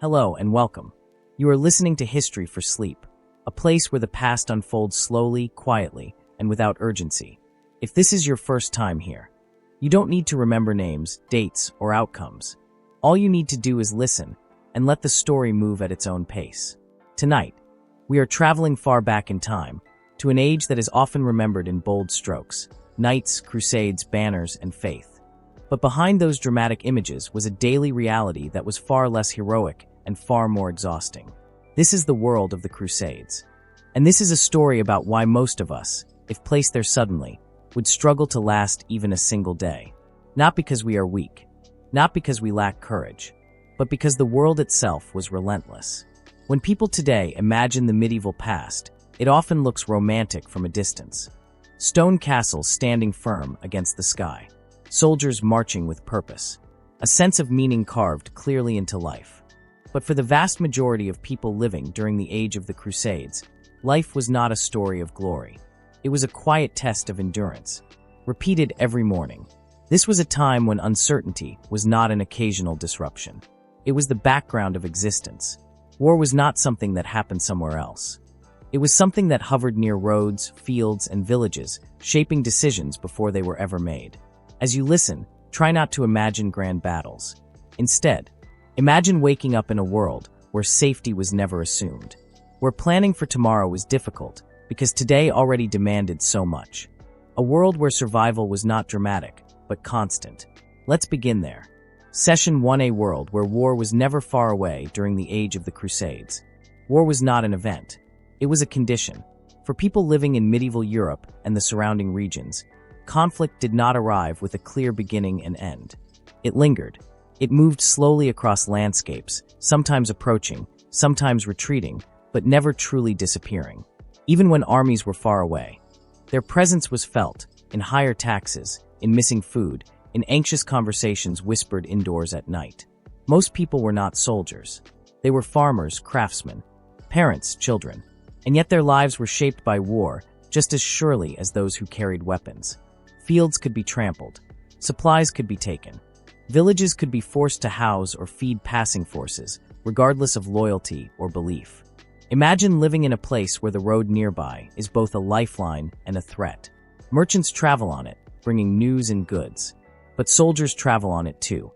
Hello and welcome. You are listening to History for Sleep, a place where the past unfolds slowly, quietly, and without urgency. If this is your first time here, you don't need to remember names, dates, or outcomes. All you need to do is listen and let the story move at its own pace. Tonight, we are traveling far back in time to an age that is often remembered in bold strokes: knights, crusades, banners, and faith. But behind those dramatic images was a daily reality that was far less heroic and far more exhausting. This is the world of the Crusades. And this is a story about why most of us, if placed there suddenly, would struggle to last even a single day. Not because we are weak, not because we lack courage, but because the world itself was relentless. When people today imagine the medieval past, it often looks romantic from a distance. Stone castles standing firm against the sky. Soldiers marching with purpose. A sense of meaning carved clearly into life. But for the vast majority of people living during the age of the Crusades, life was not a story of glory. It was a quiet test of endurance, repeated every morning. This was a time when uncertainty was not an occasional disruption. It was the background of existence. War was not something that happened somewhere else. It was something that hovered near roads, fields, and villages, shaping decisions before they were ever made. As you listen, try not to imagine grand battles. Instead, imagine waking up in a world where safety was never assumed, where planning for tomorrow was difficult because today already demanded so much. A world where survival was not dramatic, but constant. Let's begin there. Session 1: A world where war was never far away during the age of the Crusades. War was not an event. It was a condition. For people living in medieval Europe and the surrounding regions, conflict did not arrive with a clear beginning and end. It lingered. It moved slowly across landscapes, sometimes approaching, sometimes retreating, but never truly disappearing. Even when armies were far away, their presence was felt in higher taxes, in missing food, in anxious conversations whispered indoors at night. Most people were not soldiers. They were farmers, craftsmen, parents, children, and yet their lives were shaped by war just as surely as those who carried weapons. Fields could be trampled. Supplies could be taken. Villages could be forced to house or feed passing forces, regardless of loyalty or belief. Imagine living in a place where the road nearby is both a lifeline and a threat. Merchants travel on it, bringing news and goods. But soldiers travel on it too.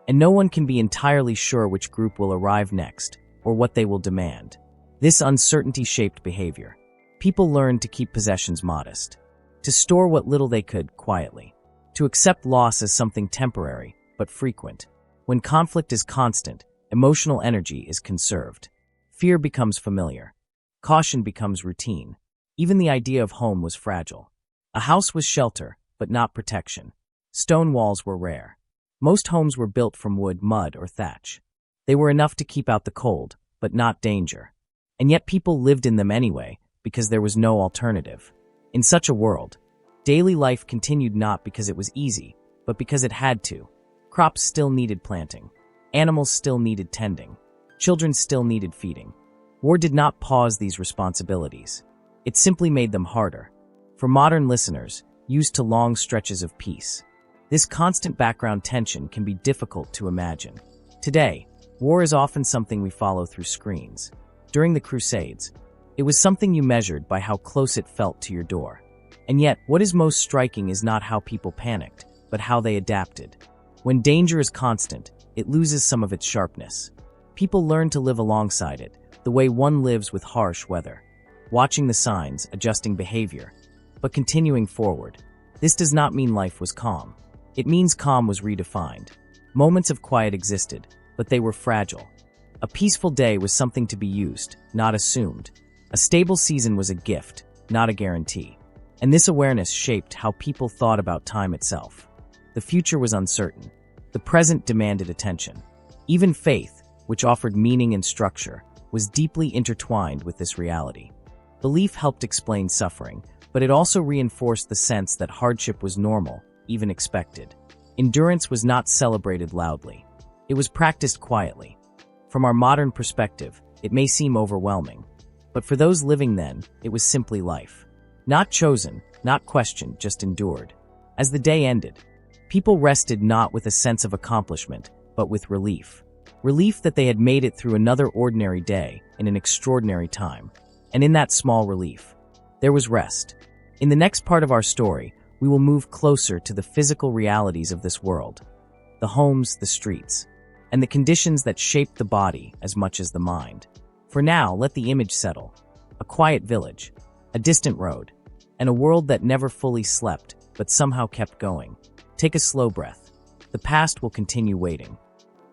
And no one can be entirely sure which group will arrive next, or what they will demand. This uncertainty shaped behavior. People learned to keep possessions modest, to store what little they could quietly, to accept loss as something temporary but frequent. When conflict is constant, emotional energy is conserved. Fear becomes familiar. Caution becomes routine. Even the idea of home was fragile. A house was shelter, but not protection. Stone walls were rare. Most homes were built from wood, mud, or thatch. They were enough to keep out the cold, but not danger. And yet people lived in them anyway, because there was no alternative. In such a world, daily life continued not because it was easy, but because it had to. Crops still needed planting. Animals still needed tending. Children still needed feeding. War did not pause these responsibilities. It simply made them harder. For modern listeners, used to long stretches of peace, this constant background tension can be difficult to imagine. Today, war is often something we follow through screens. During the Crusades, it was something you measured by how close it felt to your door. And yet, what is most striking is not how people panicked, but how they adapted. When danger is constant, it loses some of its sharpness. People learn to live alongside it, the way one lives with harsh weather, watching the signs, adjusting behavior, but continuing forward. This does not mean life was calm. It means calm was redefined. Moments of quiet existed, but they were fragile. A peaceful day was something to be used, not assumed. A stable season was a gift, not a guarantee. And this awareness shaped how people thought about time itself. The future was uncertain. The present demanded attention. Even faith, which offered meaning and structure, was deeply intertwined with this reality. Belief helped explain suffering, but it also reinforced the sense that hardship was normal, even expected. Endurance was not celebrated loudly. It was practiced quietly. From our modern perspective, it may seem overwhelming, but for those living then, it was simply life. Not chosen, not questioned, just endured. As the day ended, people rested not with a sense of accomplishment, but with relief. relief that they had made it through another ordinary day in an extraordinary time. And in that small relief, there was rest. In the next part of our story, we will move closer to the physical realities of this world, the homes, the streets, and the conditions that shape the body as much as the mind. For now, let the image settle. A quiet village, a distant road, and a world that never fully slept but somehow kept going. Take a slow breath. The past will continue waiting.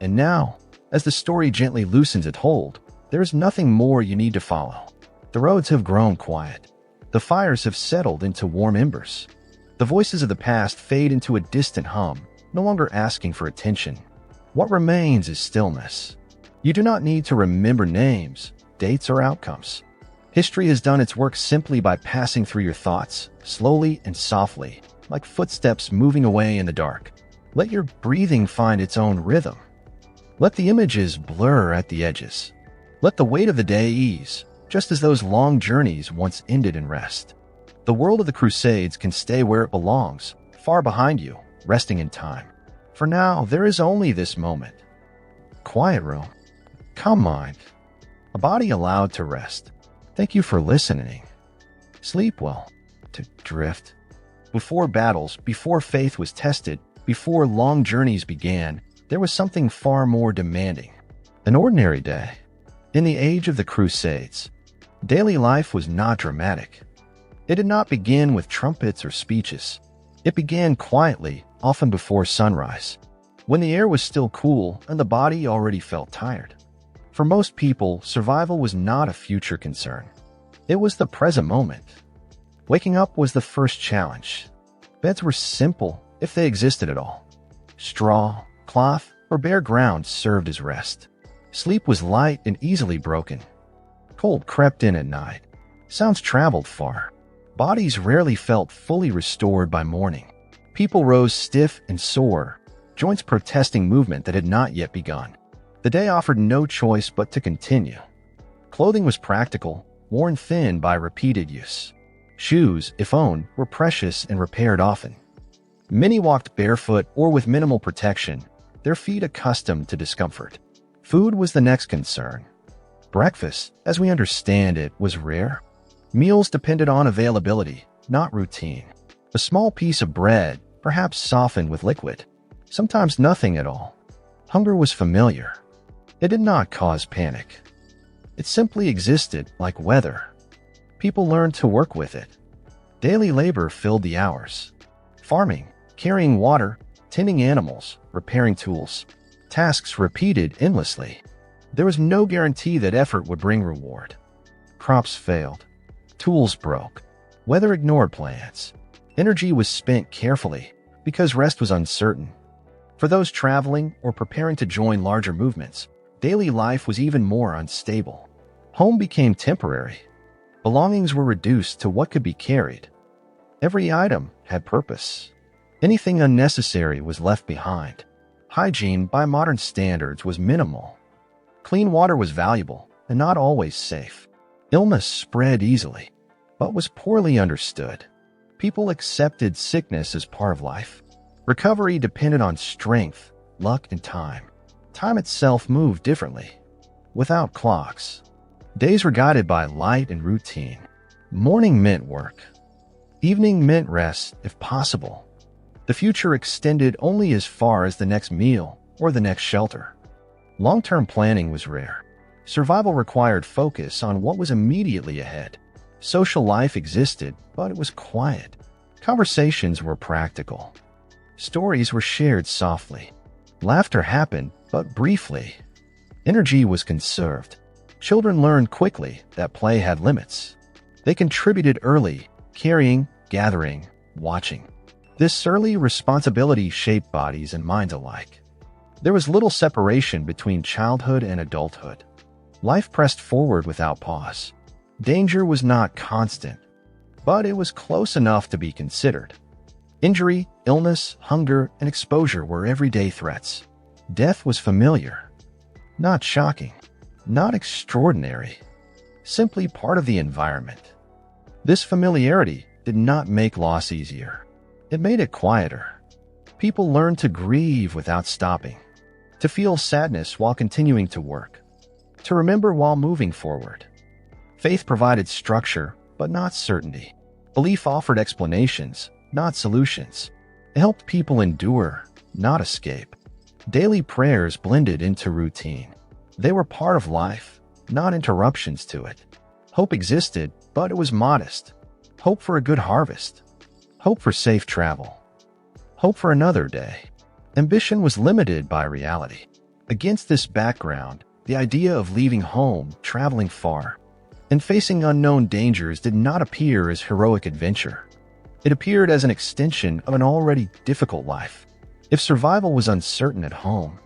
And now, as the story gently loosens its hold, there is nothing more you need to follow. The roads have grown quiet. The fires have settled into warm embers. The voices of the past fade into a distant hum, no longer asking for attention. What remains is stillness. You do not need to remember names, dates, or outcomes. History has done its work simply by passing through your thoughts, slowly and softly, like footsteps moving away in the dark. Let your breathing find its own rhythm. Let the images blur at the edges. Let the weight of the day ease, just as those long journeys once ended in rest. The world of the Crusades can stay where it belongs, far behind you, resting in time. For now, there is only this moment. Quiet room. Calm mind. A body allowed to rest. Thank you for listening. Sleep well. To drift. Before battles, before faith was tested, before long journeys began, there was something far more demanding. An ordinary day. In the age of the Crusades, daily life was not dramatic. It did not begin with trumpets or speeches. It began quietly, often before sunrise, when the air was still cool and the body already felt tired. For most people, survival was not a future concern. It was the present moment. Waking up was the first challenge. Beds were simple, if they existed at all. Straw, cloth, or bare ground served as rest. Sleep was light and easily broken. Cold crept in at night. Sounds traveled far. Bodies rarely felt fully restored by morning. People rose stiff and sore, joints protesting movement that had not yet begun. The day offered no choice but to continue. Clothing was practical, worn thin by repeated use. Shoes, if owned, were precious and repaired often. Many walked barefoot or with minimal protection, their feet accustomed to discomfort. Food was the next concern. Breakfast, as we understand it, was rare. Meals depended on availability, not routine. A small piece of bread, perhaps softened with liquid. Sometimes nothing at all. Hunger was familiar. It did not cause panic. It simply existed like weather. People learned to work with it. Daily labor filled the hours. Farming, carrying water, tending animals, repairing tools. Tasks repeated endlessly. There was no guarantee that effort would bring reward. Crops failed. Tools broke. Weather ignored plans. Energy was spent carefully because rest was uncertain. For those traveling or preparing to join larger movements, daily life was even more unstable. Home became temporary. Belongings were reduced to what could be carried. Every item had purpose. Anything unnecessary was left behind. Hygiene, by modern standards, was minimal. Clean water was valuable and not always safe. Illness spread easily, but was poorly understood. People accepted sickness as part of life. Recovery depended on strength, luck, and time. Time itself moved differently, without clocks. Days were guided by light and routine. Morning meant work. Evening meant rest, if possible. The future extended only as far as the next meal or the next shelter. Long-term planning was rare. Survival required focus on what was immediately ahead. Social life existed, but it was quiet. Conversations were practical. Stories were shared softly. Laughter happened, but briefly. Energy was conserved. Children learned quickly that play had limits. They contributed early, carrying, gathering, watching. This early responsibility shaped bodies and minds alike. There was little separation between childhood and adulthood. Life pressed forward without pause. Danger was not constant, but it was close enough to be considered. Injury, illness, hunger, and exposure were everyday threats. Death was familiar, not shocking, not extraordinary, simply part of the environment. This familiarity did not make loss easier. It made it quieter. People learned to grieve without stopping. to feel sadness while continuing to work, to remember while moving forward. Faith provided structure, but not certainty. Belief offered explanations, not solutions. It helped people endure, not escape. Daily prayers blended into routine. They were part of life, not interruptions to it. Hope existed, but it was modest. Hope for a good harvest. Hope for safe travel. Hope for another day. Ambition was limited by reality. Against this background, the idea of leaving home, traveling far, and facing unknown dangers did not appear as heroic adventure. It appeared as an extension of an already difficult life. If survival was uncertain at home,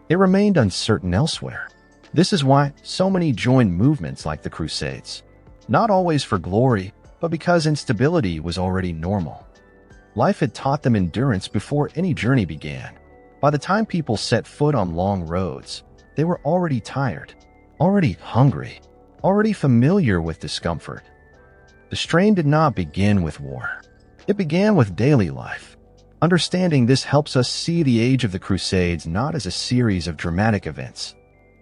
it remained uncertain elsewhere. This is why so many joined movements like the Crusades. Not always for glory, but because instability was already normal. Life had taught them endurance before any journey began. By the time people set foot on long roads, they were already tired, already hungry, already familiar with discomfort. The strain did not begin with war. It began with daily life. Understanding this helps us see the age of the Crusades not as a series of dramatic events,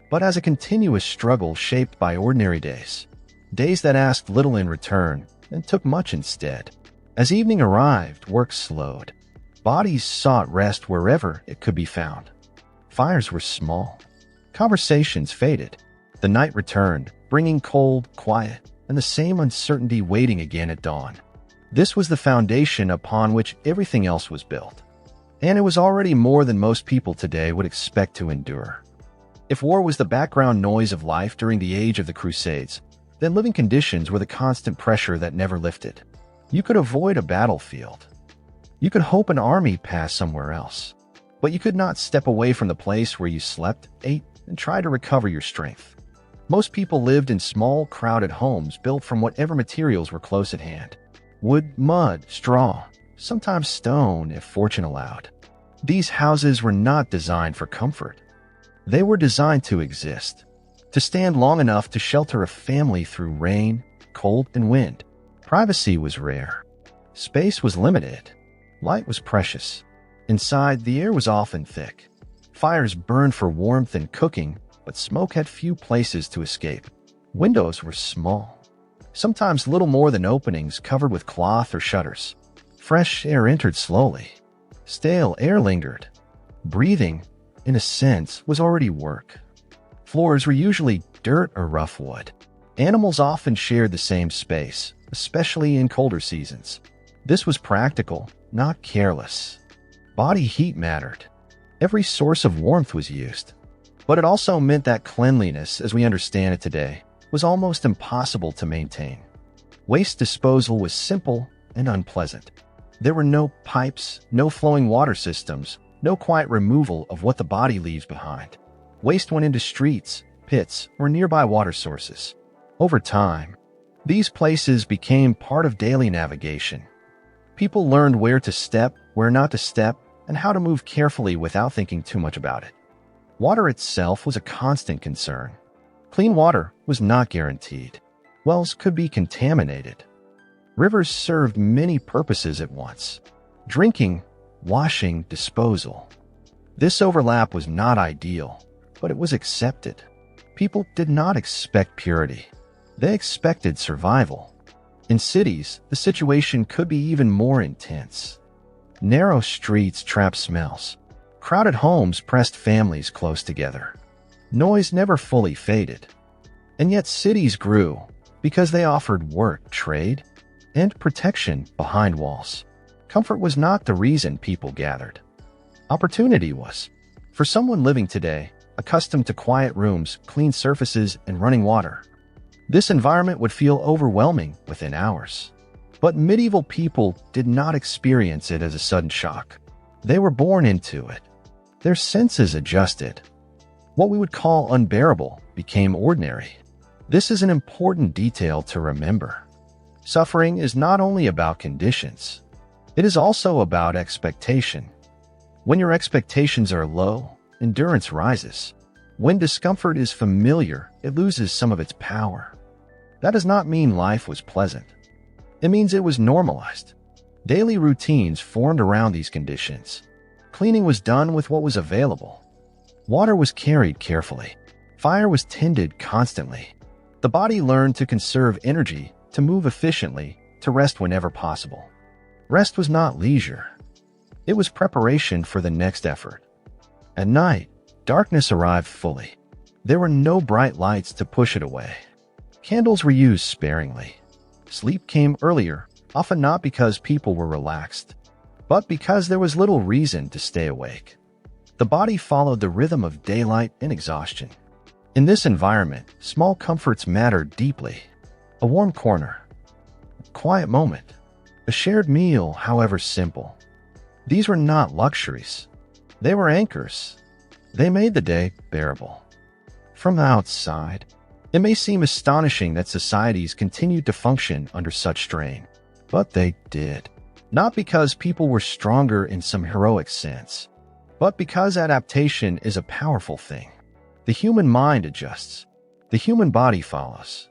but as a continuous struggle shaped by ordinary days. Days that asked little in return and took much instead. As evening arrived, work slowed. Bodies sought rest wherever it could be found. Fires were small. Conversations faded. The night returned, bringing cold, quiet, and the same uncertainty waiting again at dawn. This was the foundation upon which everything else was built. And it was already more than most people today would expect to endure. If war was the background noise of life during the age of the Crusades, then living conditions were the constant pressure that never lifted. You could avoid a battlefield. You could hope an army passed somewhere else. But you could not step away from the place where you slept, ate, and tried to recover your strength. Most people lived in small, crowded homes built from whatever materials were close at hand. Wood, mud, straw, sometimes stone if fortune allowed. These houses were not designed for comfort. They were designed to exist, to stand long enough to shelter a family through rain, cold, and wind. Privacy was rare. Space was limited. Light was precious. Inside, the air was often thick. Fires burned for warmth and cooking, but smoke had few places to escape. Windows were small, sometimes little more than openings covered with cloth or shutters. Fresh air entered slowly. Stale air lingered. Breathing, in a sense, was already work. Floors were usually dirt or rough wood. Animals often shared the same space, especially in colder seasons. This was practical, not careless. Body heat mattered. Every source of warmth was used. But it also meant that cleanliness, as we understand it today, was almost impossible to maintain. Waste disposal was simple and unpleasant. There were no pipes, no flowing water systems, no quiet removal of what the body leaves behind. Waste went into streets, pits, or nearby water sources. Over time, these places became part of daily navigation. People learned where to step, where not to step, and how to move carefully without thinking too much about it. Water itself was a constant concern. Clean water was not guaranteed. Wells could be contaminated. Rivers served many purposes at once: drinking, washing, disposal. This overlap was not ideal, but it was accepted. People did not expect purity. They expected survival. In cities, the situation could be even more intense. Narrow streets trapped smells. Crowded homes pressed families close together. Noise never fully faded. And yet cities grew because they offered work, trade, and protection behind walls. Comfort was not the reason people gathered. Opportunity was. For someone living today, accustomed to quiet rooms, clean surfaces, and running water, this environment would feel overwhelming within hours. But medieval people did not experience it as a sudden shock. They were born into it. Their senses adjusted. What we would call unbearable became ordinary. This is an important detail to remember. Suffering is not only about conditions. It is also about expectation. When your expectations are low, endurance rises. When discomfort is familiar, it loses some of its power. That does not mean life was pleasant. It means it was normalized. Daily routines formed around these conditions. Cleaning was done with what was available. Water was carried carefully. Fire was tended constantly. The body learned to conserve energy, to move efficiently, to rest whenever possible. Rest was not leisure. It was preparation for the next effort. At night, darkness arrived fully. There were no bright lights to push it away. Candles were used sparingly. Sleep came earlier, often not because people were relaxed, but because there was little reason to stay awake. The body followed the rhythm of daylight and exhaustion. In this environment, small comforts mattered deeply. A warm corner, a quiet moment, a shared meal, however simple. These were not luxuries. They were anchors. They made the day bearable. From the outside, it may seem astonishing that societies continued to function under such strain, but they did. Not because people were stronger in some heroic sense, but because adaptation is a powerful thing. The human mind adjusts. The human body follows.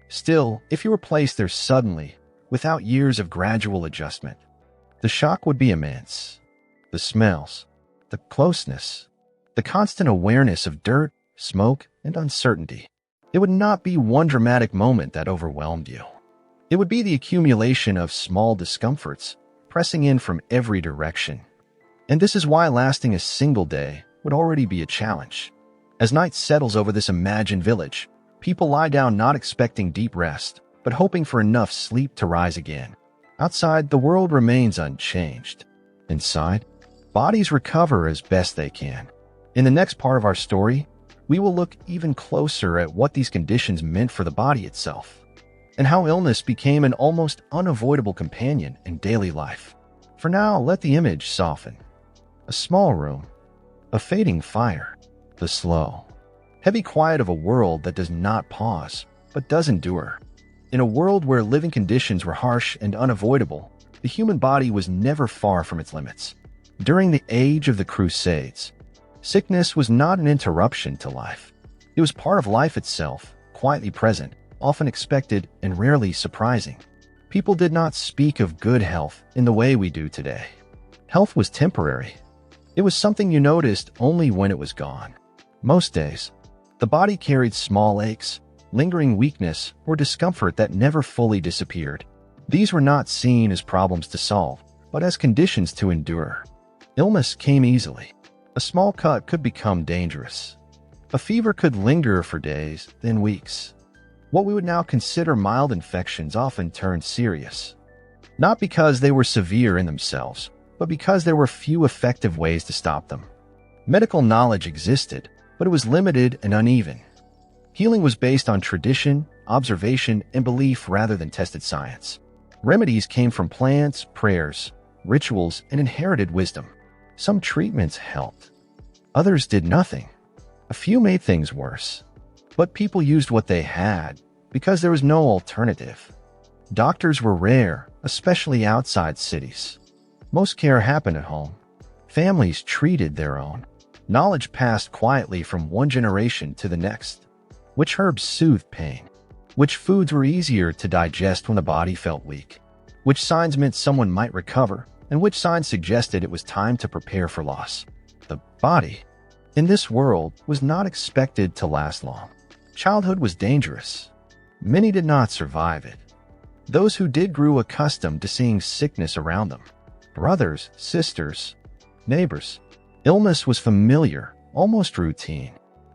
Still, if you were placed there suddenly, without years of gradual adjustment, the shock would be immense. The smells, the closeness, the constant awareness of dirt, smoke, and uncertainty. It would not be one dramatic moment that overwhelmed you. It would be the accumulation of small discomforts, pressing in from every direction. And this is why lasting a single day would already be a challenge. As night settles over this imagined village, people lie down not expecting deep rest, but hoping for enough sleep to rise again. Outside, the world remains unchanged. Inside, bodies recover as best they can. In the next part of our story, we will look even closer at what these conditions meant for the body itself, and how illness became an almost unavoidable companion in daily life. For now, let the image soften. A small room, a fading fire, the slow, heavy quiet of a world that does not pause, but does endure. In a world where living conditions were harsh and unavoidable, the human body was never far from its limits. During the age of the Crusades, sickness was not an interruption to life. It was part of life itself, quietly present, often expected, and rarely surprising. People did not speak of good health in the way we do today. Health was temporary. It was something you noticed only when it was gone. Most days, the body carried small aches, lingering weakness, or discomfort that never fully disappeared. These were not seen as problems to solve, but as conditions to endure. Illness came easily. A small cut could become dangerous. A fever could linger for days, then weeks. What we would now consider mild infections often turned serious. Not because they were severe in themselves, but because there were few effective ways to stop them. Medical knowledge existed, but it was limited and uneven. Healing was based on tradition, observation, and belief rather than tested science. Remedies came from plants, prayers, rituals, and inherited wisdom. Some treatments helped. Others did nothing. A few made things worse. But people used what they had because there was no alternative. Doctors were rare, especially outside cities. Most care happened at home. Families treated their own. Knowledge passed quietly from one generation to the next. Which herbs soothed pain? Which foods were easier to digest when the body felt weak? Which signs meant someone might recover? And which signs suggested it was time to prepare for loss? The body, in this world, was not expected to last long. Childhood was dangerous. Many did not survive it. Those who did grew accustomed to seeing sickness around them. Brothers, sisters, neighbors. Illness was familiar, almost routine.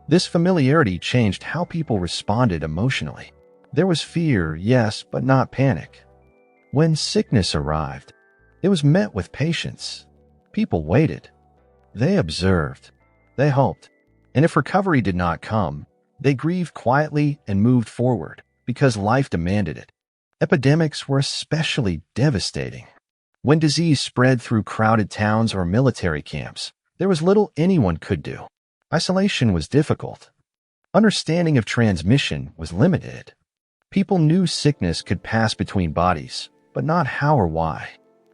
This familiarity changed how people responded emotionally. There was fear, yes, but not panic. When sickness arrived, it was met with patience. People waited. They observed. They hoped. And if recovery did not come, they grieved quietly and moved forward because life demanded it. Epidemics were especially devastating. When disease spread through crowded towns or military camps, there was little anyone could do. Isolation was difficult. Understanding of transmission was limited. People knew sickness could pass between bodies, but not how or why.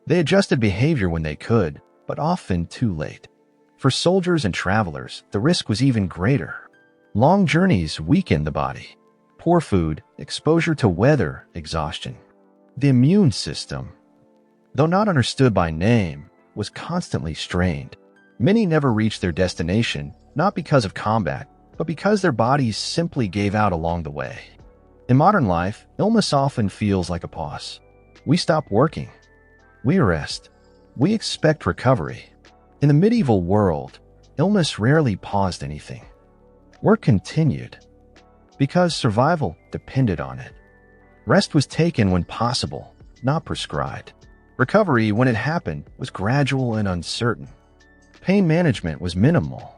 They adjusted behavior when they could, but often too late. For soldiers and travelers, the risk was even greater. Long journeys weakened the body. Poor food, exposure to weather, exhaustion. The immune system, though not understood by name, was constantly strained. Many never reached their destination not because of combat, but because their bodies simply gave out along the way. In modern life, illness often feels like a pause. We stop working. We rest. We expect recovery. In the medieval world, illness rarely paused anything. Work continued because survival depended on it. Rest was taken when possible, not prescribed. Recovery, when it happened, was gradual and uncertain. Pain management was minimal.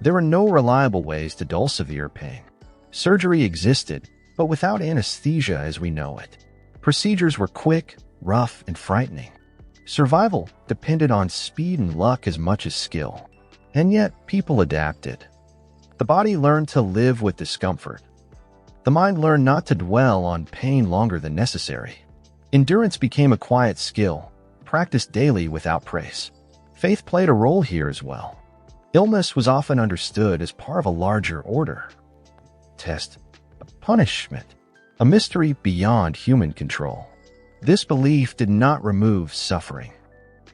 There were no reliable ways to dull severe pain. Surgery existed, but without anesthesia as we know it. Procedures were quick, rough, and frightening. Survival depended on speed and luck as much as skill. And yet, people adapted. The body learned to live with discomfort. The mind learned not to dwell on pain longer than necessary. Endurance became a quiet skill, practiced daily without praise. Faith played a role here as well. Illness was often understood as part of a larger order. Test, a punishment, a mystery beyond human control. This belief did not remove suffering,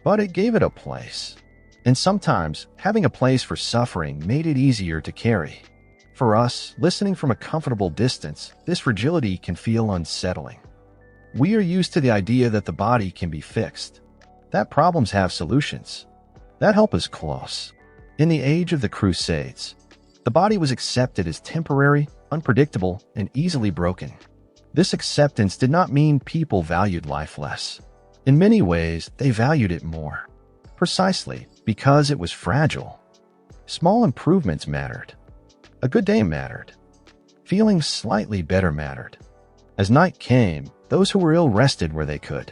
but it gave it a place. And sometimes, having a place for suffering made it easier to carry. For us, listening from a comfortable distance, this fragility can feel unsettling. We are used to the idea that the body can be fixed, that problems have solutions, that help is close. In the age of the Crusades, the body was accepted as temporary, unpredictable, and easily broken. This acceptance did not mean people valued life less. In many ways, they valued it more. Precisely because it was fragile. Small improvements mattered. A good day mattered. Feeling slightly better mattered. As night came, those who were ill rested where they could.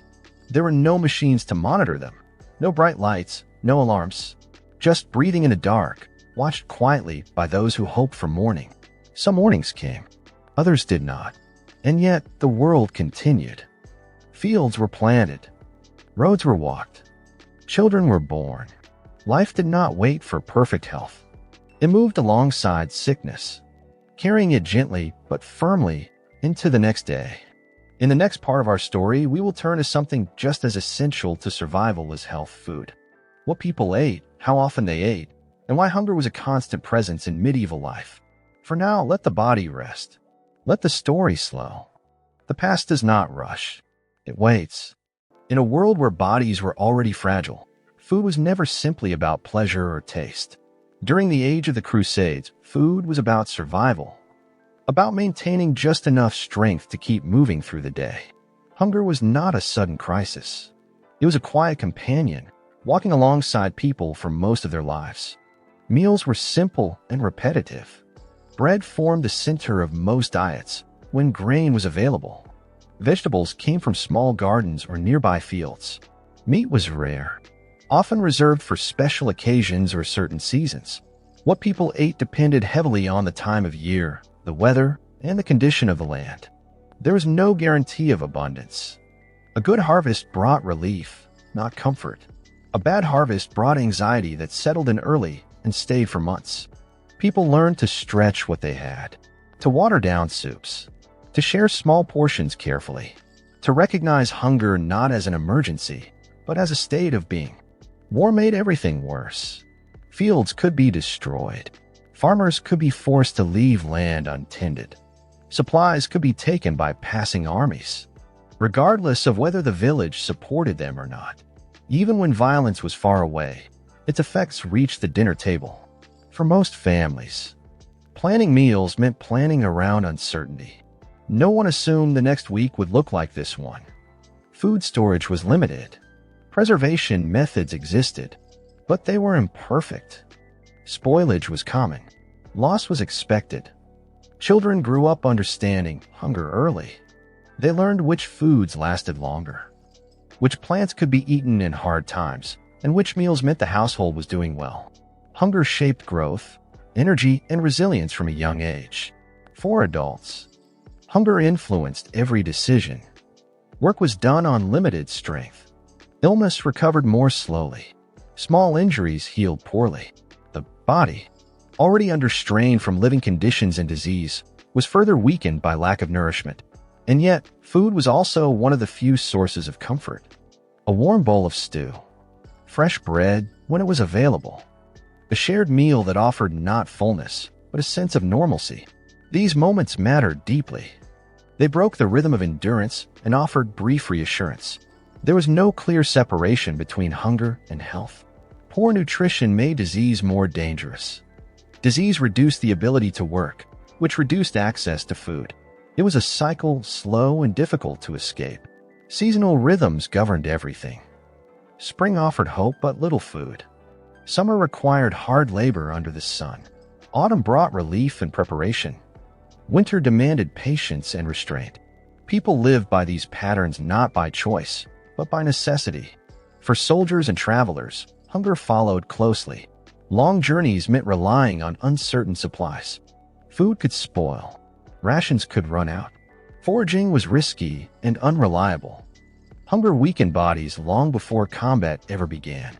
There were no machines to monitor them, no bright lights, no alarms. Just breathing in the dark, watched quietly by those who hoped for morning. Some mornings came, others did not. And yet, the world continued. Fields were planted. Roads were walked. Children were born. Life did not wait for perfect health. It moved alongside sickness, carrying it gently but firmly into the next day. In the next part of our story, we will turn to something just as essential to survival as health: food. What people ate, how often they ate, and why hunger was a constant presence in medieval life. For now, let the body rest. Let the story slow. The past does not rush. It waits. In a world where bodies were already fragile, food was never simply about pleasure or taste. During the age of the Crusades, food was about survival, about maintaining just enough strength to keep moving through the day. Hunger was not a sudden crisis. It was a quiet companion, walking alongside people for most of their lives. Meals were simple and repetitive. Bread formed the center of most diets when grain was available. Vegetables came from small gardens or nearby fields. Meat was rare, often reserved for special occasions or certain seasons. What people ate depended heavily on the time of year, the weather, and the condition of the land. There was no guarantee of abundance. A good harvest brought relief, not comfort. A bad harvest brought anxiety that settled in early and stayed for months. People learned to stretch what they had, to water down soups, to share small portions carefully, to recognize hunger not as an emergency, but as a state of being. War made everything worse. Fields could be destroyed. Farmers could be forced to leave land untended. Supplies could be taken by passing armies, regardless of whether the village supported them or not. Even when violence was far away, its effects reached the dinner table. For most families, planning meals meant planning around uncertainty. No one assumed the next week would look like this one. Food storage was limited. Preservation methods existed, but they were imperfect. Spoilage was common. Loss was expected. Children grew up understanding hunger early. They learned which foods lasted longer, which plants could be eaten in hard times, and which meals meant the household was doing well. Hunger shaped growth, energy, and resilience from a young age. For adults, hunger influenced every decision. Work was done on limited strength. Illness recovered more slowly. Small injuries healed poorly. The body, already under strain from living conditions and disease, was further weakened by lack of nourishment. And yet, food was also one of the few sources of comfort. A warm bowl of stew, fresh bread when it was available, a shared meal that offered not fullness, but a sense of normalcy. These moments mattered deeply. They broke the rhythm of endurance and offered brief reassurance. There was no clear separation between hunger and health. Poor nutrition made disease more dangerous. Disease reduced the ability to work, which reduced access to food. It was a cycle slow and difficult to escape. Seasonal rhythms governed everything. Spring offered hope but little food. Summer required hard labor under the sun. Autumn brought relief and preparation. Winter demanded patience and restraint. People lived by these patterns not by choice, but by necessity. For soldiers and travelers, hunger followed closely. Long journeys meant relying on uncertain supplies. Food could spoil. Rations could run out. Foraging was risky and unreliable. Hunger weakened bodies long before combat ever began.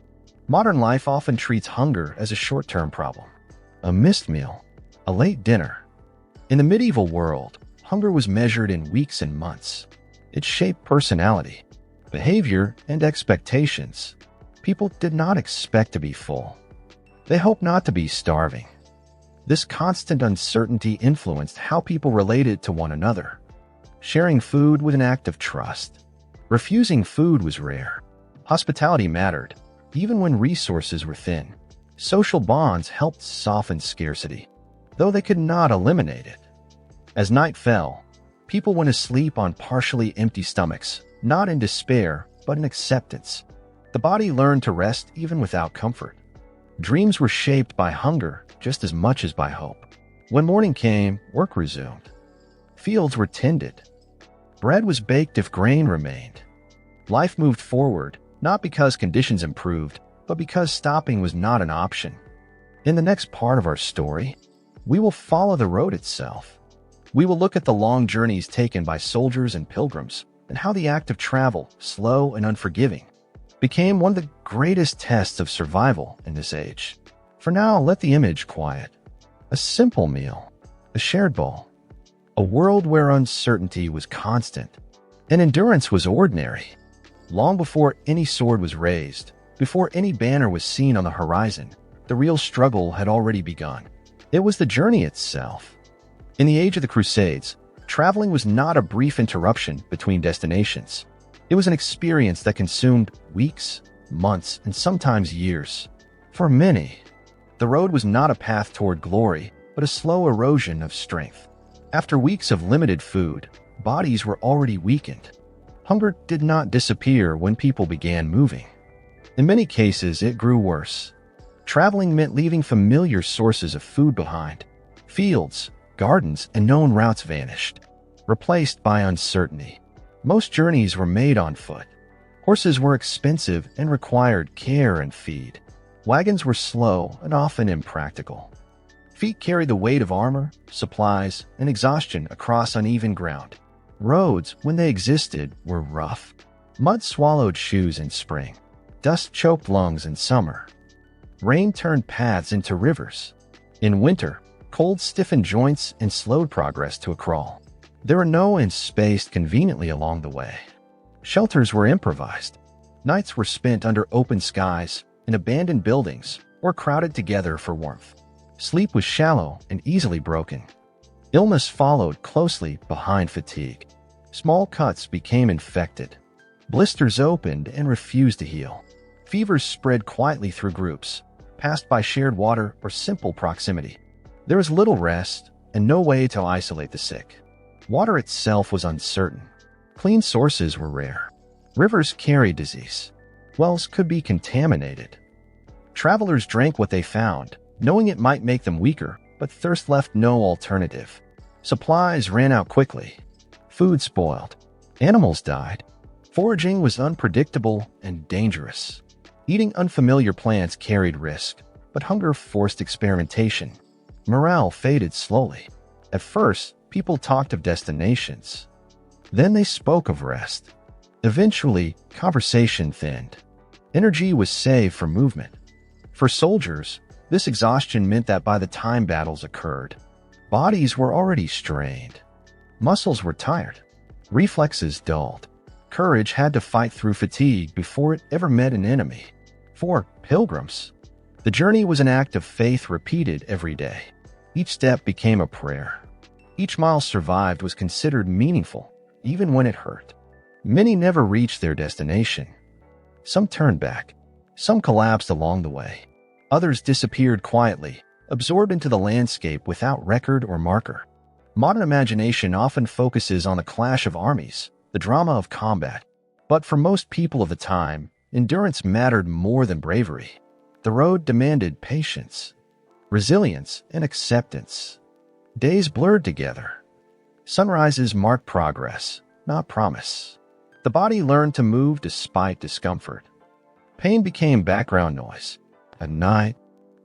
Modern life often treats hunger as a short-term problem. A missed meal, a late dinner. In the medieval world, hunger was measured in weeks and months. It shaped personality, behavior, and expectations. People did not expect to be full. They hoped not to be starving. This constant uncertainty influenced how people related to one another. Sharing food was an act of trust. Refusing food was rare. Hospitality mattered, even when resources were thin. Social bonds helped soften scarcity, though they could not eliminate it. As night fell, people went to sleep on partially empty stomachs, not in despair, but in acceptance. The body learned to rest even without comfort. Dreams were shaped by hunger just as much as by hope. When morning came, work resumed. Fields were tended. Bread was baked if grain remained. Life moved forward, not because conditions improved, but because stopping was not an option. In the next part of our story, we will follow the road itself. We will look at the long journeys taken by soldiers and pilgrims, and how the act of travel, slow and unforgiving, became one of the greatest tests of survival in this age. For now, let the image quiet. A simple meal, a shared bowl, a world where uncertainty was constant, and endurance was ordinary. Long before any sword was raised, before any banner was seen on the horizon, the real struggle had already begun. It was the journey itself. In the age of the Crusades, traveling was not a brief interruption between destinations. It was an experience that consumed weeks, months, and sometimes years. For many, the road was not a path toward glory, but a slow erosion of strength. After weeks of limited food, bodies were already weakened. Hunger did not disappear when people began moving. In many cases, it grew worse. Traveling meant leaving familiar sources of food behind. Fields, gardens, and known routes vanished, replaced by uncertainty. Most journeys were made on foot. Horses were expensive and required care and feed. Wagons were slow and often impractical. Feet carried the weight of armor, supplies, and exhaustion across uneven ground. Roads, when they existed, were rough. Mud swallowed shoes in spring. Dust choked lungs in summer. Rain turned paths into rivers. In winter, cold stiffened joints and slowed progress to a crawl. There were no inns spaced conveniently along the way. Shelters were improvised. Nights were spent under open skies, in abandoned buildings, or crowded together for warmth. Sleep was shallow and easily broken. Illness followed closely behind fatigue. Small cuts became infected. Blisters opened and refused to heal. Fevers spread quietly through groups, passed by shared water or simple proximity. There was little rest and no way to isolate the sick. Water itself was uncertain. Clean sources were rare. Rivers carried disease. Wells could be contaminated. Travelers drank what they found, knowing it might make them weaker, but thirst left no alternative. Supplies ran out quickly. Food spoiled. Animals died. Foraging was unpredictable and dangerous. Eating unfamiliar plants carried risk, but hunger forced experimentation. Morale faded slowly. At first, people talked of destinations. Then they spoke of rest. Eventually, conversation thinned. Energy was saved for movement. For soldiers, this exhaustion meant that by the time battles occurred, bodies were already strained. Muscles were tired. Reflexes dulled. Courage had to fight through fatigue before it ever met an enemy. For pilgrims, The journey was an act of faith repeated every day. Each step became a prayer. Each mile survived was considered meaningful, even when it hurt. Many never reached their destination. Some turned back. Some collapsed along the way. Others disappeared quietly, absorbed into the landscape without record or marker. Modern imagination often focuses on the clash of armies, the drama of combat. But for most people of the time, endurance mattered more than bravery. The road demanded patience, resilience, and acceptance. Days blurred together. Sunrises marked progress, not promise. The body learned to move despite discomfort. Pain became background noise. At night,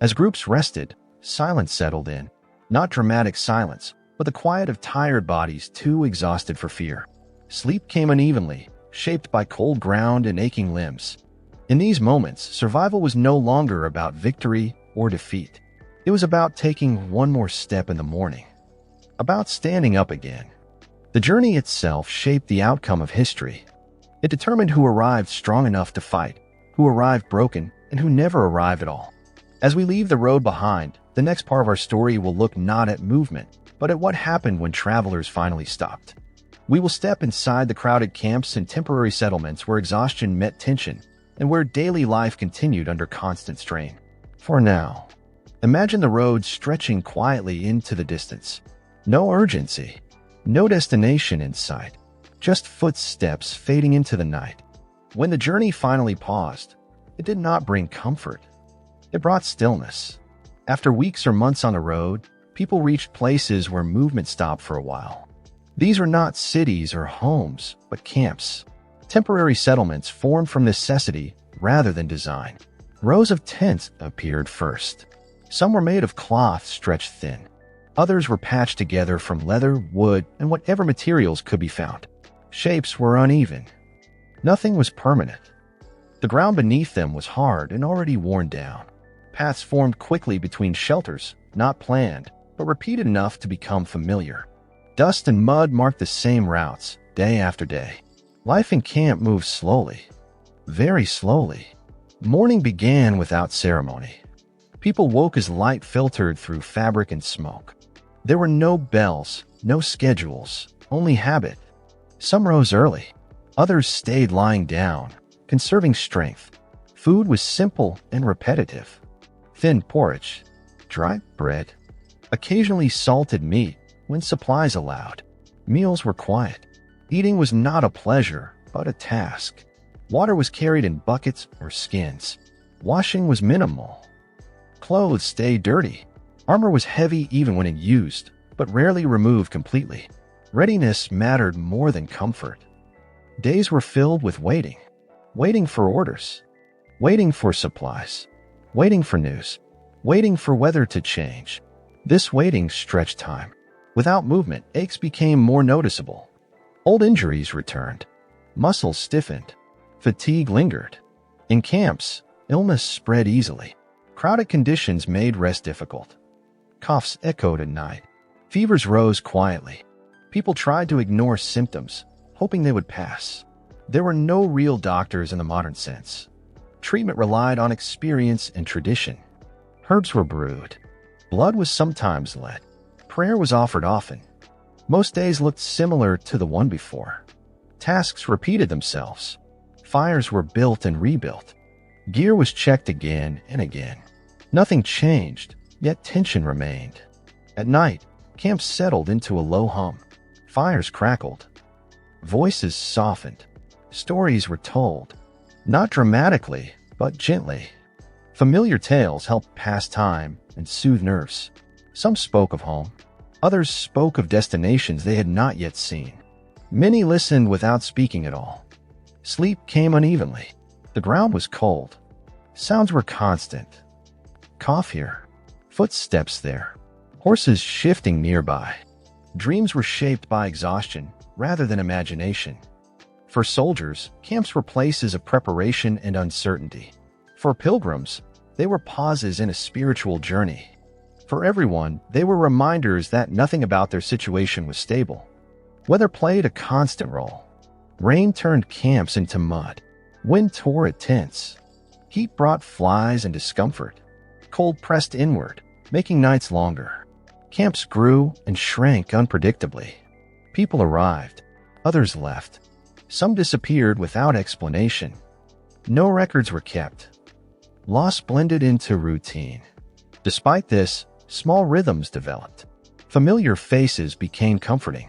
as groups rested, silence settled in. Not dramatic silence, but the quiet of tired bodies too exhausted for fear. Sleep came unevenly, shaped by cold ground and aching limbs. In these moments, survival was no longer about victory or defeat. It was about taking one more step in the morning, about standing up again. The journey itself shaped the outcome of history. It determined who arrived strong enough to fight, who arrived broken, and who never arrived at all. As we leave the road behind, the next part of our story will look not at movement, but at what happened when travelers finally stopped. We will step inside the crowded camps and temporary settlements where exhaustion met tension, and where daily life continued under constant strain. For now, imagine the road stretching quietly into the distance. No urgency, no destination in sight, just footsteps fading into the night. When the journey finally paused, it did not bring comfort. It brought stillness. After weeks or months on the road, people reached places where movement stopped for a while. These were not cities or homes, but camps. Temporary settlements formed from necessity rather than design. Rows of tents appeared first. Some were made of cloth stretched thin. Others were patched together from leather, wood, and whatever materials could be found. Shapes were uneven. Nothing was permanent. The ground beneath them was hard and already worn down. Paths formed quickly between shelters, not planned, but repeated enough to become familiar. Dust and mud marked the same routes, day after day. Life in camp moved slowly. Very slowly. Morning began without ceremony. People woke as light filtered through fabric and smoke. There were no bells, no schedules, only habit. Some rose early. Others stayed lying down, conserving strength. Food was simple and repetitive. Thin porridge, dry bread, occasionally salted meat when supplies allowed. Meals were quiet. Eating was not a pleasure, but a task. Water was carried in buckets or skins. Washing was minimal. Clothes stayed dirty. Armor was heavy even when in used, but rarely removed completely. Readiness mattered more than comfort. Days were filled with waiting. Waiting for orders. Waiting for supplies. Waiting for news. Waiting for weather to change. This waiting stretched time. Without movement, aches became more noticeable. Old injuries returned. Muscles stiffened. Fatigue lingered. In camps, illness spread easily. Crowded conditions made rest difficult. Coughs echoed at night. Fevers rose quietly. People tried to ignore symptoms, hoping they would pass. There were no real doctors in the modern sense. Treatment relied on experience and tradition. Herbs were brewed. Blood was sometimes let. Prayer was offered often. Most days looked similar to the one before. Tasks repeated themselves. Fires were built and rebuilt. Gear was checked again and again. Nothing changed, yet tension remained. At night, camp settled into a low hum. Fires crackled. Voices softened. Stories were told. Not dramatically, but gently. Familiar tales helped pass time and soothe nerves. Some spoke of home. Others spoke of destinations they had not yet seen. Many listened without speaking at all. Sleep came unevenly. The ground was cold. Sounds were constant. Cough here. Footsteps there. Horses shifting nearby. Dreams were shaped by exhaustion rather than imagination. For soldiers, camps were places of preparation and uncertainty. For pilgrims, they were pauses in a spiritual journey. For everyone, they were reminders that nothing about their situation was stable. Weather played a constant role. Rain turned camps into mud. Wind tore at tents. Heat brought flies and discomfort. Cold pressed inward, making nights longer. Camps grew and shrank unpredictably. People arrived, others left. Some disappeared without explanation. No records were kept. Loss blended into routine. Despite this, small rhythms developed. Familiar faces became comforting.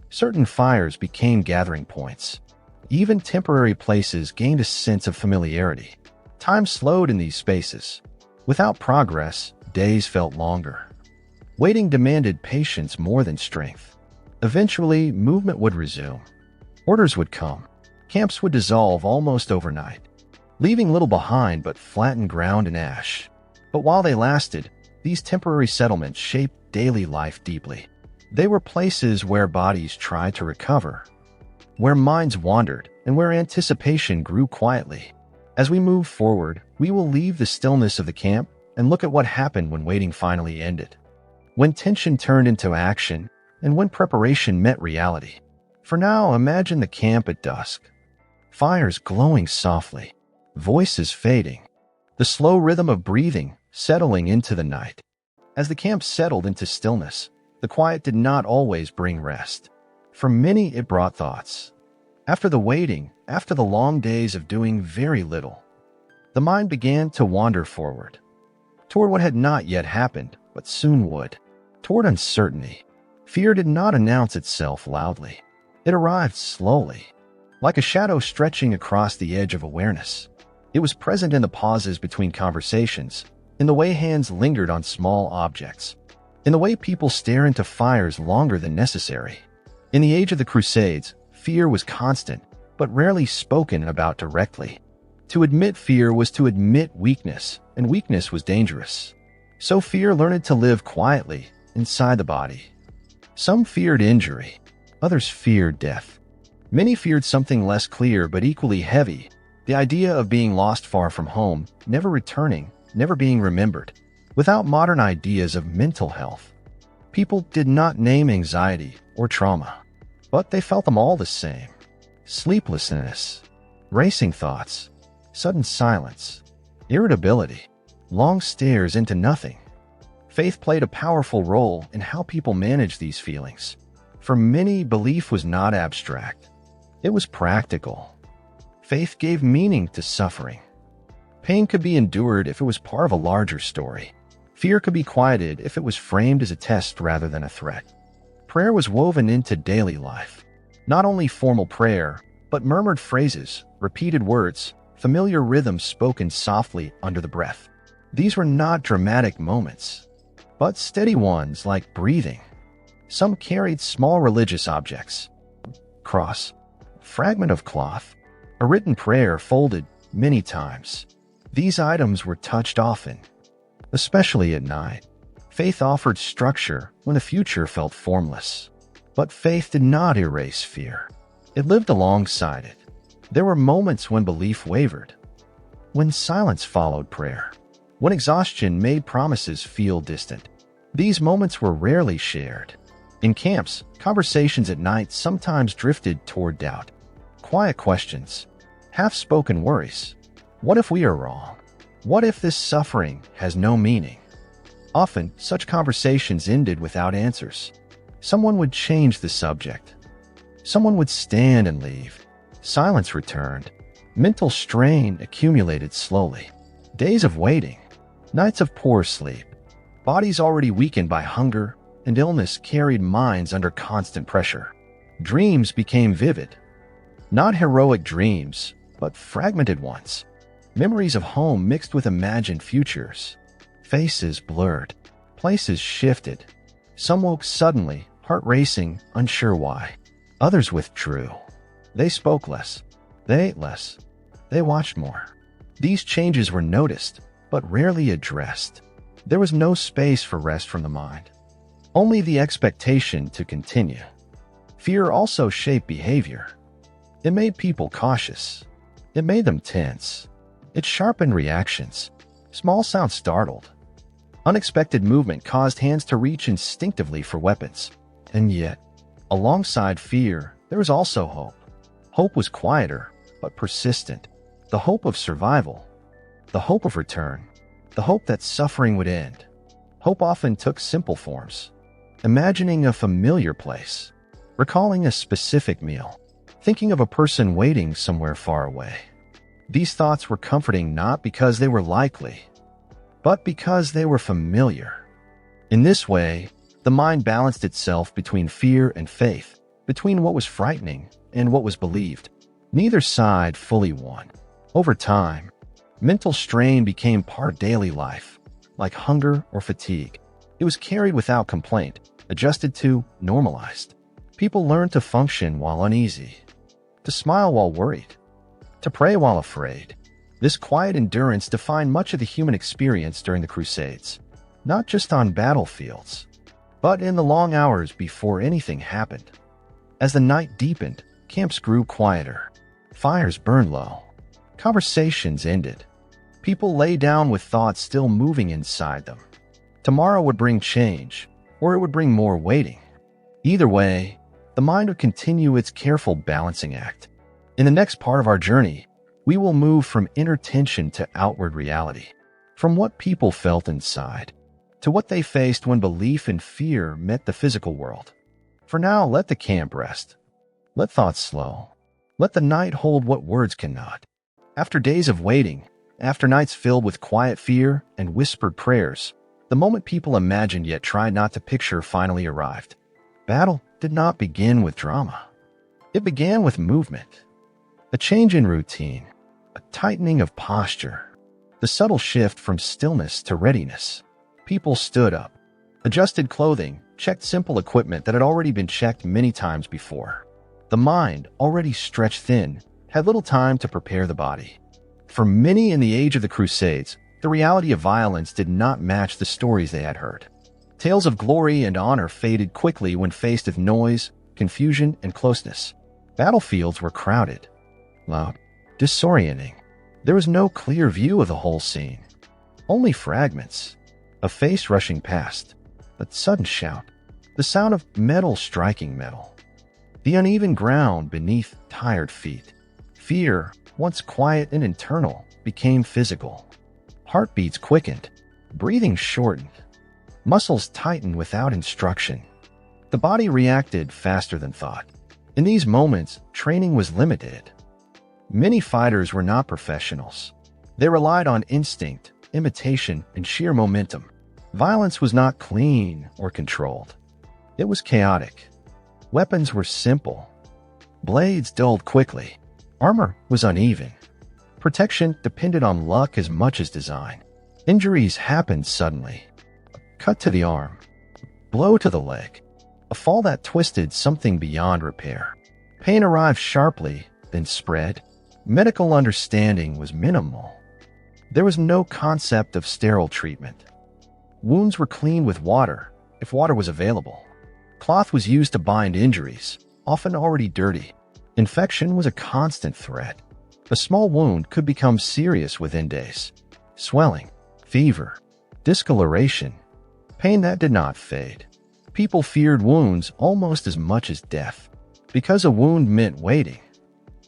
Certain fires became gathering points. Even temporary places gained a sense of familiarity. Time slowed in these spaces. Without progress, days felt longer. Waiting demanded patience more than strength. Eventually, movement would resume. Orders would come. Camps would dissolve almost overnight, leaving little behind but flattened ground and ash. But while they lasted, these temporary settlements shaped daily life deeply. They were places where bodies tried to recover, where minds wandered, and where anticipation grew quietly. As we move forward, we will leave the stillness of the camp and look at what happened when waiting finally ended, when tension turned into action, and when preparation met reality. For now, imagine the camp at dusk. Fires glowing softly, voices fading, the slow rhythm of breathing settling into the night. As the camp settled into stillness, the quiet did not always bring rest. For many, it brought thoughts. After the waiting, after the long days of doing very little, the mind began to wander forward, toward what had not yet happened, but soon would, toward uncertainty. Fear did not announce itself loudly. It arrived slowly, like a shadow stretching across the edge of awareness. It was present in the pauses between conversations, in the way hands lingered on small objects, in the way people stare into fires longer than necessary. In the age of the Crusades, fear was constant, but rarely spoken about directly. To admit fear was to admit weakness, and weakness was dangerous. So fear learned to live quietly, inside the body. Some feared injury, others feared death. Many feared something less clear but equally heavy, the idea of being lost far from home, never returning, never being remembered. Without modern ideas of mental health, people did not name anxiety or trauma, but they felt them all the same. Sleeplessness, racing thoughts, sudden silence, irritability, long stares into nothing. Faith played a powerful role in how people managed these feelings. For many, belief was not abstract. It was practical. Faith gave meaning to suffering. Pain could be endured if it was part of a larger story. Fear could be quieted if it was framed as a test rather than a threat. Prayer was woven into daily life. Not only formal prayer, but murmured phrases, repeated words, familiar rhythms spoken softly under the breath. These were not dramatic moments, but steady ones like breathing. Some carried small religious objects: cross, fragment of cloth, a written prayer folded many times. These items were touched often, especially at night. Faith offered structure when the future felt formless. But faith did not erase fear. It lived alongside it. There were moments when belief wavered, when silence followed prayer, when exhaustion made promises feel distant. These moments were rarely shared. In camps, conversations at night sometimes drifted toward doubt. Quiet questions, half-spoken worries. What if we are wrong? What if this suffering has no meaning? Often, such conversations ended without answers. Someone would change the subject. Someone would stand and leave. Silence returned. Mental strain accumulated slowly. Days of waiting, nights of poor sleep. Bodies already weakened by hunger and illness carried minds under constant pressure. Dreams became vivid. Not heroic dreams, but fragmented ones. Memories of home mixed with imagined futures. Faces blurred. Places shifted. Some woke suddenly, heart racing, unsure why. Others withdrew. They spoke less. They ate less. They watched more. These changes were noticed, but rarely addressed. There was no space for rest from the mind. Only the expectation to continue. Fear also shaped behavior. It made people cautious. It made them tense. It sharpened reactions. Small sounds startled. Unexpected movement caused hands to reach instinctively for weapons. And yet, alongside fear, there was also hope. Hope was quieter, but persistent. The hope of survival. The hope of return. the hope that suffering would end. Hope often took simple forms. Imagining a familiar place, recalling a specific meal, thinking of a person waiting somewhere far away. These thoughts were comforting not because they were likely, but because they were familiar. In this way, the mind balanced itself between fear and faith, between what was frightening and what was believed. Neither side fully won. Over time, mental strain became part of daily life, like hunger or fatigue. It was carried without complaint, adjusted to, normalized. People learned to function while uneasy, to smile while worried, to pray while afraid. This quiet endurance defined much of the human experience during the Crusades, not just on battlefields, but in the long hours before anything happened. As the night deepened, camps grew quieter, fires burned low, conversations ended. People lay down with thoughts still moving inside them. Tomorrow would bring change, or it would bring more waiting. Either way, the mind would continue its careful balancing act. In the next part of our journey, we will move from inner tension to outward reality, from what people felt inside, to what they faced when belief and fear met the physical world. For now, let the camp rest. Let thoughts slow. Let the night hold what words cannot. After days of waiting, after nights filled with quiet fear and whispered prayers, the moment people imagined yet tried not to picture finally arrived. Battle did not begin with drama. It began with movement. A change in routine, a tightening of posture, the subtle shift from stillness to readiness. People stood up, adjusted clothing, checked simple equipment that had already been checked many times before. The mind, already stretched thin, had little time to prepare the body. For many in the age of the Crusades, the reality of violence did not match the stories they had heard. Tales of glory and honor faded quickly when faced with noise, confusion, and closeness. Battlefields were crowded, loud, disorienting. There was no clear view of the whole scene. Only fragments. A face rushing past. A sudden shout. The sound of metal striking metal. The uneven ground beneath tired feet. Fear, once quiet and internal, became physical. Heartbeats quickened. Breathing shortened. Muscles tightened without instruction. The body reacted faster than thought. In these moments, training was limited. Many fighters were not professionals. They relied on instinct, imitation, and sheer momentum. Violence was not clean or controlled. It was chaotic. Weapons were simple. Blades dulled quickly. Armor was uneven. Protection depended on luck as much as design. Injuries happened suddenly. A cut to the arm. A blow to the leg. A fall that twisted something beyond repair. Pain arrived sharply, then spread. Medical understanding was minimal. There was no concept of sterile treatment. Wounds were cleaned with water, if water was available. Cloth was used to bind injuries, often already dirty. Infection was a constant threat. A small wound could become serious within days. Swelling, fever, discoloration, pain that did not fade. People feared wounds almost as much as death, because a wound meant waiting,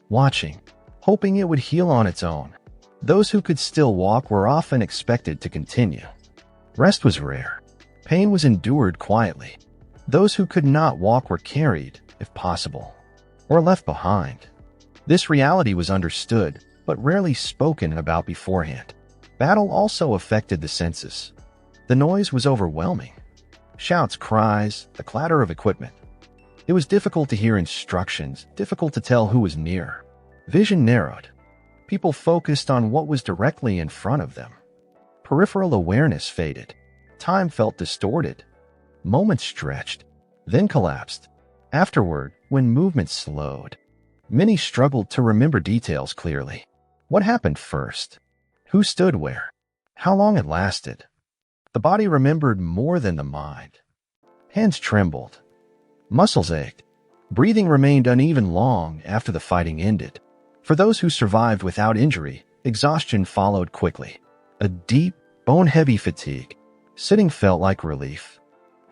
watching, hoping it would heal on its own. Those who could still walk were often expected to continue. Rest was rare. Pain was endured quietly. Those who could not walk were carried, if possible, or left behind. This reality was understood, but rarely spoken about beforehand. Battle also affected the senses. The noise was overwhelming. Shouts, cries, the clatter of equipment. It was difficult to hear instructions, difficult to tell who was near. Vision narrowed. People focused on what was directly in front of them. Peripheral awareness faded. Time felt distorted. Moments stretched, then collapsed. Afterward, when movement slowed, many struggled to remember details clearly. What happened first? Who stood where? How long it lasted? The body remembered more than the mind. Hands trembled. Muscles ached. Breathing remained uneven long after the fighting ended. For those who survived without injury, exhaustion followed quickly. A deep, bone-heavy fatigue. Sitting felt like relief.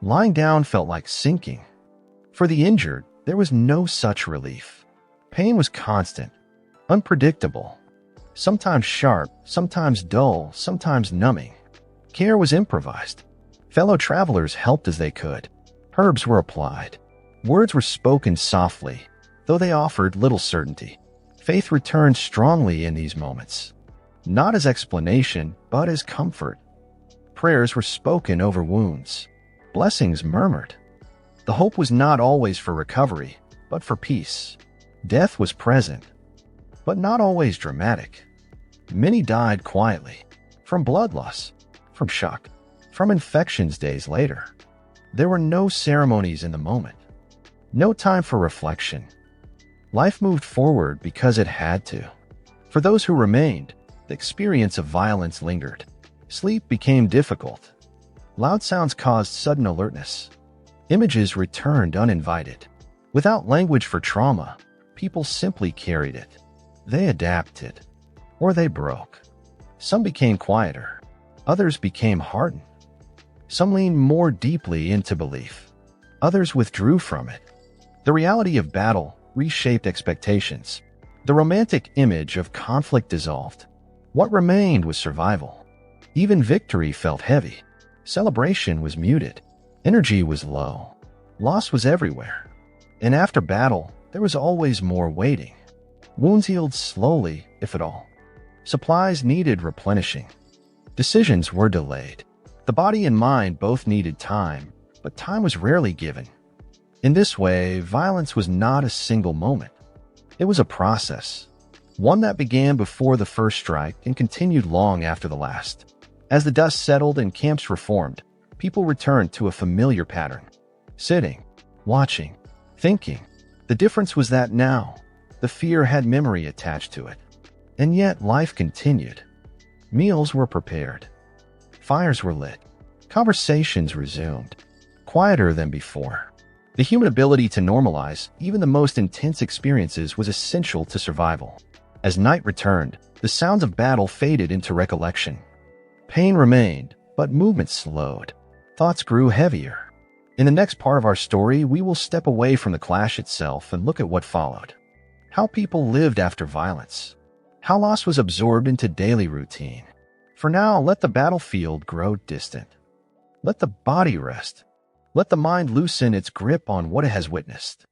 Lying down felt like sinking. For the injured, there was no such relief. Pain was constant, unpredictable. Sometimes sharp, sometimes dull, sometimes numbing. Care was improvised. Fellow travelers helped as they could. Herbs were applied. Words were spoken softly, though they offered little certainty. Faith returned strongly in these moments, not as explanation, but as comfort. Prayers were spoken over wounds. Blessings murmured. The hope was not always for recovery, but for peace. Death was present, but not always dramatic. Many died quietly, from blood loss, from shock, from infections days later. There were no ceremonies in the moment, no time for reflection. Life moved forward because it had to. For those who remained, the experience of violence lingered. Sleep became difficult. Loud sounds caused sudden alertness. Images returned uninvited. Without language for trauma, people simply carried it. They adapted, or they broke. Some became quieter. Others became hardened. Some leaned more deeply into belief. Others withdrew from it. The reality of battle reshaped expectations. The romantic image of conflict dissolved. What remained was survival. Even victory felt heavy. Celebration was muted. Energy was low. Loss was everywhere. And after battle, there was always more waiting. Wounds healed slowly, if at all. Supplies needed replenishing. Decisions were delayed. The body and mind both needed time, but time was rarely given. In this way, violence was not a single moment. It was a process, one that began before the first strike and continued long after the last. As the dust settled and camps reformed, people returned to a familiar pattern. Sitting, watching, thinking. The difference was that now, the fear had memory attached to it. And yet life continued. Meals were prepared. Fires were lit. Conversations resumed, quieter than before. The human ability to normalize even the most intense experiences was essential to survival. As night returned, the sounds of battle faded into recollection. Pain remained, but movement slowed. Thoughts grew heavier. In the next part of our story, we will step away from the clash itself and look at what followed. How people lived after violence. How loss was absorbed into daily routine. For now, let the battlefield grow distant. Let the body rest. Let the mind loosen its grip on what it has witnessed.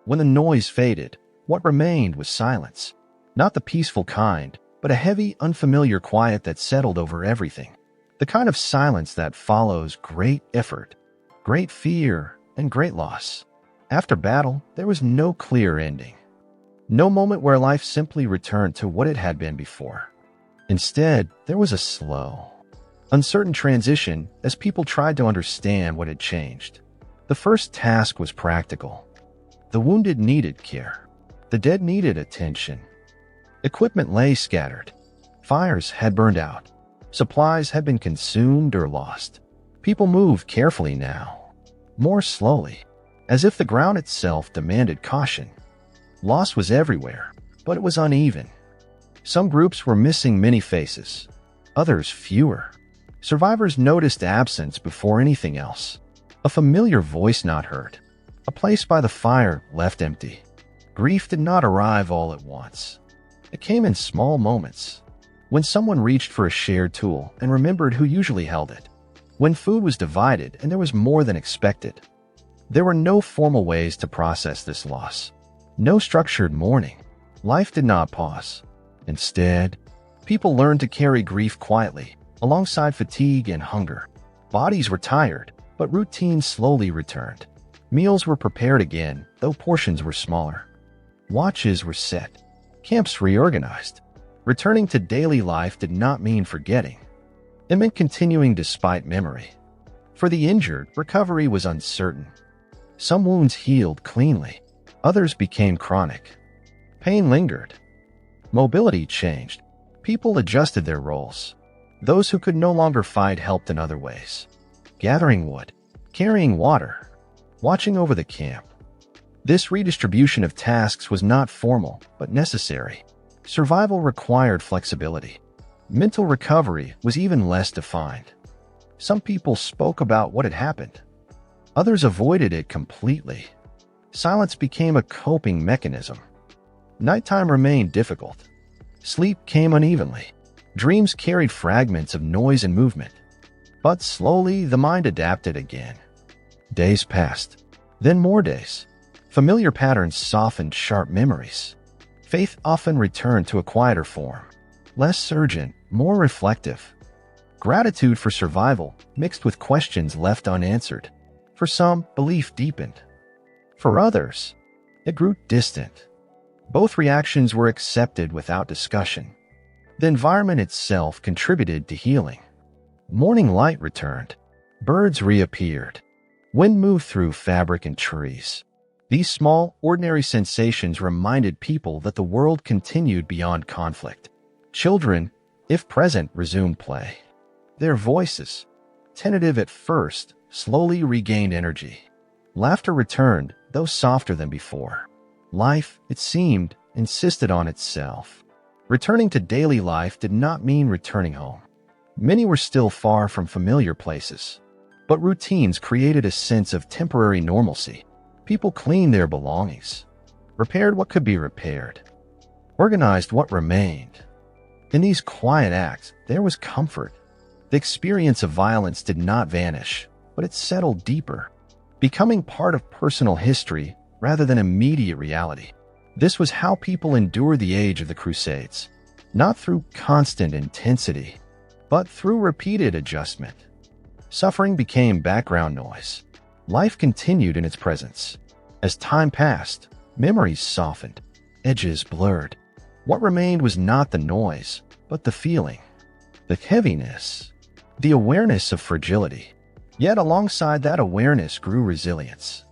When the noise faded, what remained was silence. Not the peaceful kind, but a heavy, unfamiliar quiet that settled over everything. The kind of silence that follows great effort, great fear, and great loss. After battle, there was no clear ending. No moment where life simply returned to what it had been before. Instead, there was a slow, uncertain transition as people tried to understand what had changed. The first task was practical. The wounded needed care. The dead needed attention. Equipment lay scattered. Fires had burned out. Supplies had been consumed or lost. People moved carefully now, more slowly, as if the ground itself demanded caution. Loss was everywhere, but it was uneven. Some groups were missing many faces, others fewer. Survivors noticed absence before anything else. A familiar voice not heard. A place by the fire left empty. Grief did not arrive all at once. It came in small moments. When someone reached for a shared tool and remembered who usually held it. When food was divided and there was more than expected. There were no formal ways to process this loss. No structured mourning. Life did not pause. Instead, people learned to carry grief quietly, alongside fatigue and hunger. Bodies were tired, but routine slowly returned. Meals were prepared again, though portions were smaller. Watches were set. Camps reorganized. Returning to daily life did not mean forgetting. It meant continuing despite memory. For the injured, recovery was uncertain. Some wounds healed cleanly. Others became chronic. Pain lingered. Mobility changed. People adjusted their roles. Those who could no longer fight helped in other ways. Gathering wood, carrying water, watching over the camp. This redistribution of tasks was not formal, but necessary. Survival required flexibility. Mental recovery was even less defined. Some people spoke about what had happened. Others avoided it completely. Silence became a coping mechanism. Nighttime remained difficult. Sleep came unevenly. Dreams carried fragments of noise and movement. But slowly, the mind adapted again. Days passed, then more days. Familiar patterns softened sharp memories. Faith often returned to a quieter form, less urgent, more reflective. Gratitude for survival mixed with questions left unanswered. For some, belief deepened. For others, it grew distant. Both reactions were accepted without discussion. The environment itself contributed to healing. Morning light returned. Birds reappeared. Wind moved through fabric and trees. These small, ordinary sensations reminded people that the world continued beyond conflict. Children, if present, resumed play. Their voices, tentative at first, slowly regained energy. Laughter returned, though softer than before. Life, it seemed, insisted on itself. Returning to daily life did not mean returning home. Many were still far from familiar places, but routines created a sense of temporary normalcy. People cleaned their belongings, repaired what could be repaired, organized what remained. In these quiet acts, there was comfort. The experience of violence did not vanish, but it settled deeper, becoming part of personal history rather than immediate reality. This was how people endured the age of the Crusades, not through constant intensity, but through repeated adjustment. Suffering became background noise. Life continued in its presence. As time passed, memories softened, edges blurred. What remained was not the noise, but the feeling, the heaviness, the awareness of fragility. Yet alongside that awareness grew resilience.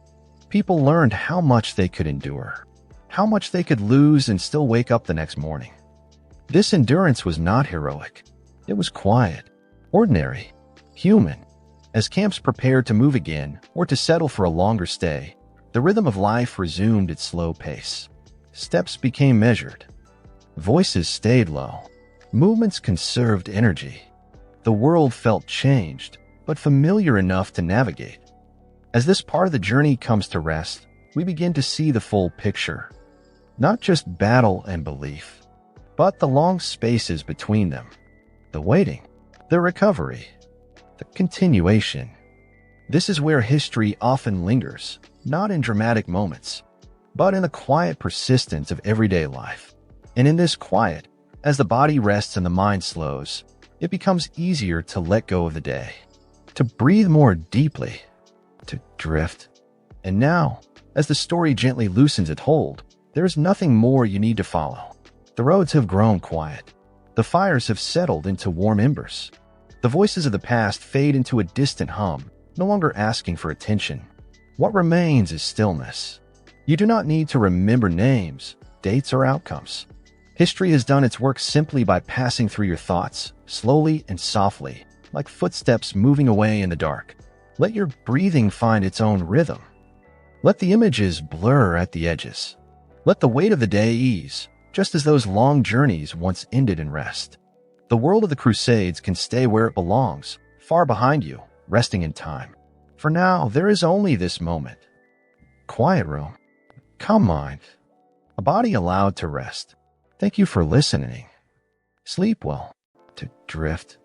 People learned how much they could endure, how much they could lose and still wake up the next morning. This endurance was not heroic. It was quiet, ordinary, human. As camps prepared to move again or to settle for a longer stay, the rhythm of life resumed its slow pace. Steps became measured. Voices stayed low. Movements conserved energy. The world felt changed, but familiar enough to navigate. As this part of the journey comes to rest, we begin to see the full picture. Not just battle and belief, but the long spaces between them. The waiting, the recovery, the continuation. This is where history often lingers, not in dramatic moments, but in the quiet persistence of everyday life. And in this quiet, as the body rests and the mind slows, it becomes easier to let go of the day, to breathe more deeply, to drift. And now, as the story gently loosens its hold, there is nothing more you need to follow. The roads have grown quiet. The fires have settled into warm embers. The voices of the past fade into a distant hum, no longer asking for attention. What remains is stillness. You do not need to remember names, dates, or outcomes. History has done its work simply by passing through your thoughts, slowly and softly, like footsteps moving away in the dark. Let your breathing find its own rhythm. Let the images blur at the edges. Let the weight of the day ease, just as those long journeys once ended in rest. The world of the Crusades can stay where it belongs, far behind you, resting in time. For now, there is only this moment. Quiet room. Calm mind. A body allowed to rest. Thank you for listening. Sleep well. To drift.